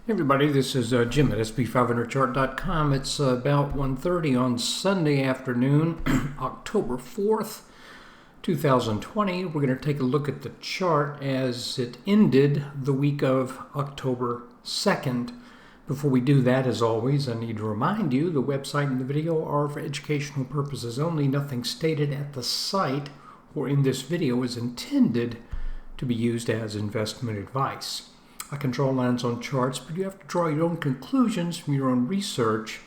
Hey everybody, this is Jim at sp500chart.com. It's about 1:30 on Sunday afternoon, October 4th, 2020. We're going to take a look at the chart as it ended the week of October 2nd. Before we do that, as always, I need to remind you the website and the video are for educational purposes only. Nothing stated at the site or in this video is intended to be used as investment advice. I can draw lines on charts, but you have to draw your own conclusions from your own research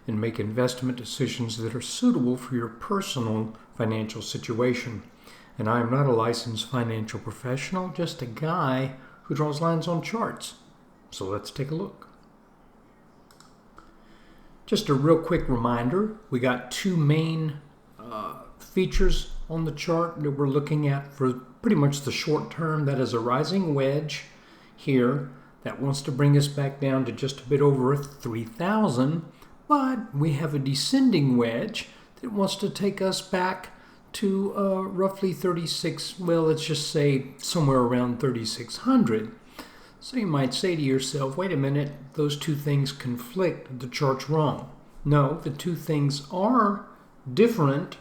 and make investment decisions that are suitable for your personal financial situation. And I am not a licensed financial professional, just a guy who draws lines on charts. So let's take a look. Just a real quick reminder, we got two main features on the chart that we're looking at for pretty much the short term. That is a rising wedge here that wants to bring us back down to just a bit over 3,000, but we have a descending wedge that wants to take us back to roughly 36, well, let's just say somewhere around 3,600. So you might say to yourself, wait a minute, those two things conflict, the chart's wrong. No, the two things are different,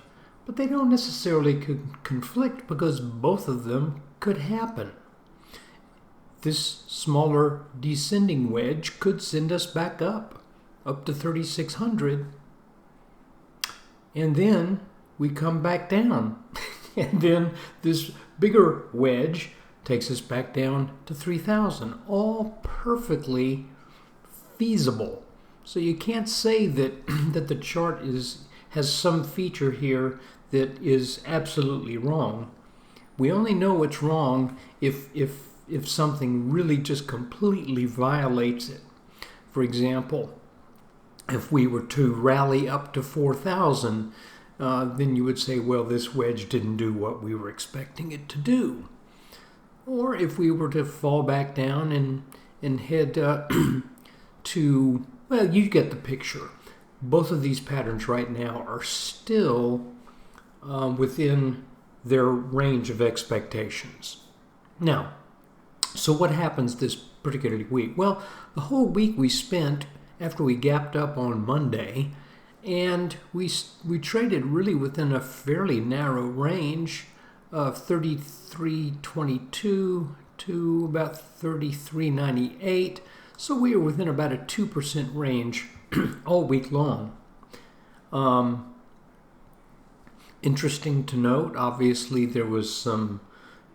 but they don't necessarily conflict because both of them could happen. This smaller descending wedge could send us back up to 3,600. And then we come back down. And then this bigger wedge takes us back down to 3,000. All perfectly feasible. So you can't say that, that the chart has some feature here that is absolutely wrong. We only know it's wrong if something really just completely violates it. For example, if we were to rally up to 4,000, then you would say, well, this wedge didn't do what we were expecting it to do. Or if we were to fall back down and head to, well, you get the picture. Both of these patterns right now are still within their range of expectations. Now, so what happens this particular week? Well, the whole week we spent after we gapped up on Monday, and we traded really within a fairly narrow range of 33.22 to about 33.98. So we were within about a 2% range all week long. Interesting to note, obviously there was some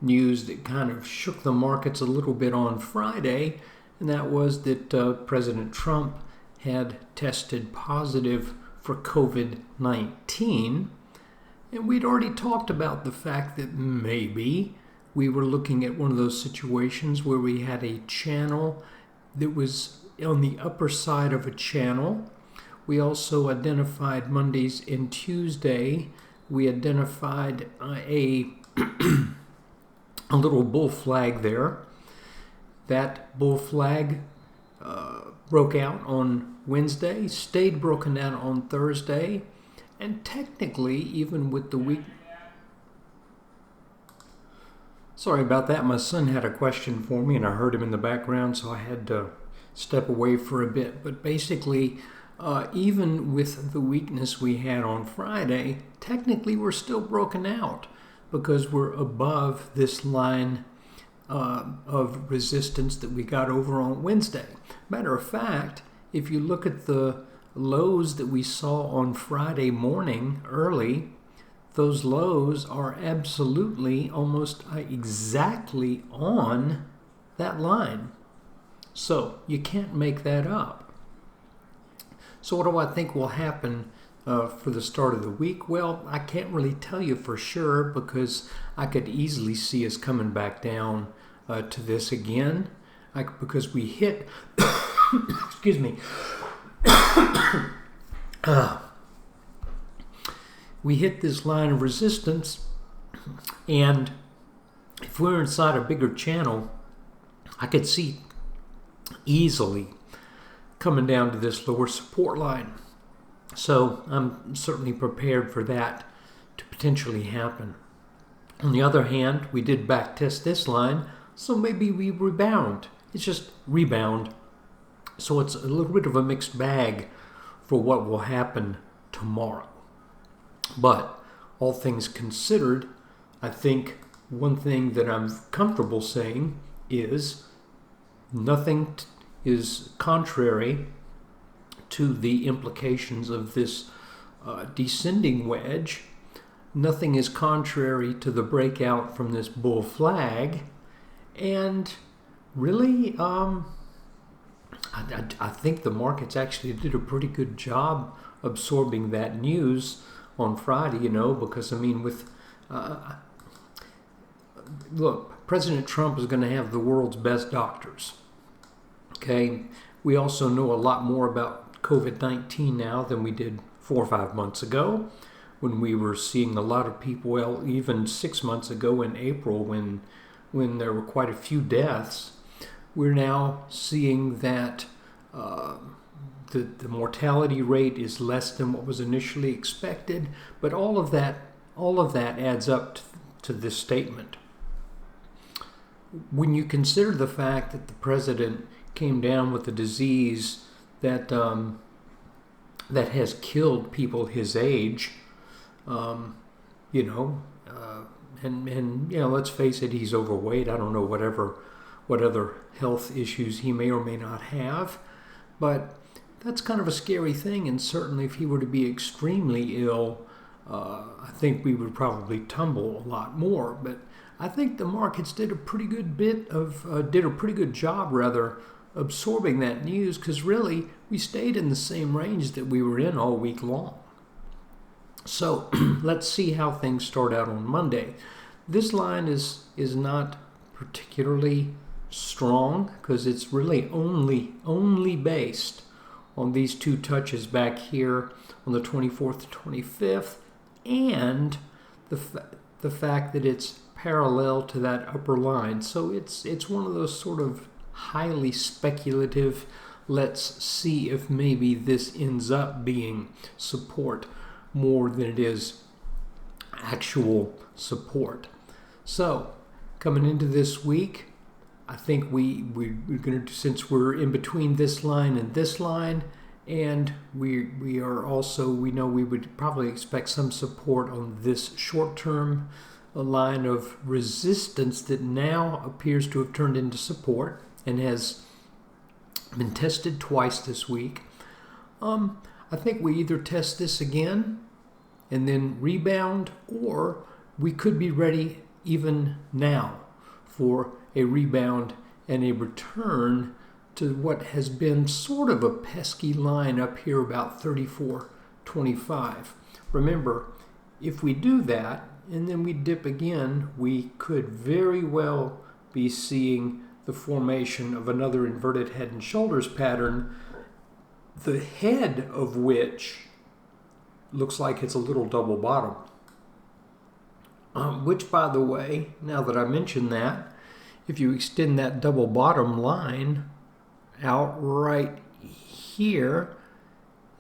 news that kind of shook the markets a little bit on Friday, and that was that President Trump had tested positive for COVID-19. And we'd already talked about the fact that maybe we were looking at one of those situations where we had a channel that was on the upper side of a channel. We also identified Mondays and Tuesday. We identified a little bull flag there. That bull flag broke out on Wednesday, stayed broken down on Thursday, and technically, even with the week... Sorry about that. My son had a question for me, and I heard him in the background, so I had to step away for a bit. But basically, even with the weakness we had on Friday, technically we're still broken out, because we're above this line of resistance that we got over on Wednesday. Matter of fact, if you look at the lows that we saw on Friday morning early, those lows are absolutely almost exactly on that line. So you can't make that up. So what do I think will happen for the start of the week? Well, I can't really tell you for sure, because I could easily see us coming back down to this again, because we hit excuse me we hit this line of resistance, and if we're inside a bigger channel, I could see easily coming down to this lower support line. So I'm certainly prepared for that to potentially happen. On the other hand, we did back test this line, so maybe we rebound. It's just rebound. So it's a little bit of a mixed bag for what will happen tomorrow. But all things considered, I think one thing that I'm comfortable saying is nothing is contrary to the implications of this descending wedge. Nothing is contrary to the breakout from this bull flag. And really, I think the markets actually did a pretty good job absorbing that news on Friday, because, look, President Trump is going to have the world's best doctors. Okay, we also know a lot more about COVID-19 now than we did 4 or 5 months ago, when we were seeing a lot of people, well, even 6 months ago in April when there were quite a few deaths. We're now seeing that the mortality rate is less than what was initially expected, but all of that adds up to this statement. When you consider the fact that the president came down with a disease that has killed people his age, and let's face it, he's overweight. I don't know what other health issues he may or may not have, but that's kind of a scary thing. And certainly, if he were to be extremely ill, I think we would probably tumble a lot more. But I think the markets did a pretty good job absorbing that news, because really we stayed in the same range that we were in all week long. So let's see how things start out on Monday. This line is not particularly strong, because it's really only based on these two touches back here on the 24th to 25th, and the fact that it's parallel to that upper line. So it's one of those sort of highly speculative, let's see if maybe this ends up being support more than it is actual support. So coming into this week, I think we're going to, since we're in between this line and this line, and we are also, we know we would probably expect some support on this short-term line of resistance that now appears to have turned into support and has been tested twice this week. I think we either test this again and then rebound, or we could be ready even now for a rebound and a return to what has been sort of a pesky line up here about 34.25. Remember, if we do that and then we dip again, we could very well be seeing the formation of another inverted head and shoulders pattern, the head of which looks like it's a little double bottom. Which, by the way, now that I mention that, if you extend that double bottom line out right here,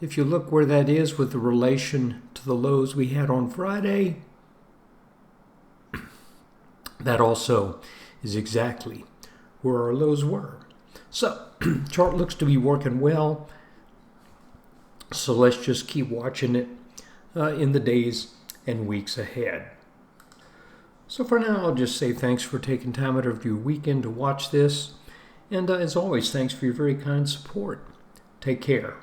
if you look where that is with the relation to the lows we had on Friday, that also is exactly where our lows were. So, chart looks to be working well. So let's just keep watching it in the days and weeks ahead. So for now, I'll just say thanks for taking time out of your weekend to watch this. And as always, thanks for your very kind support. Take care.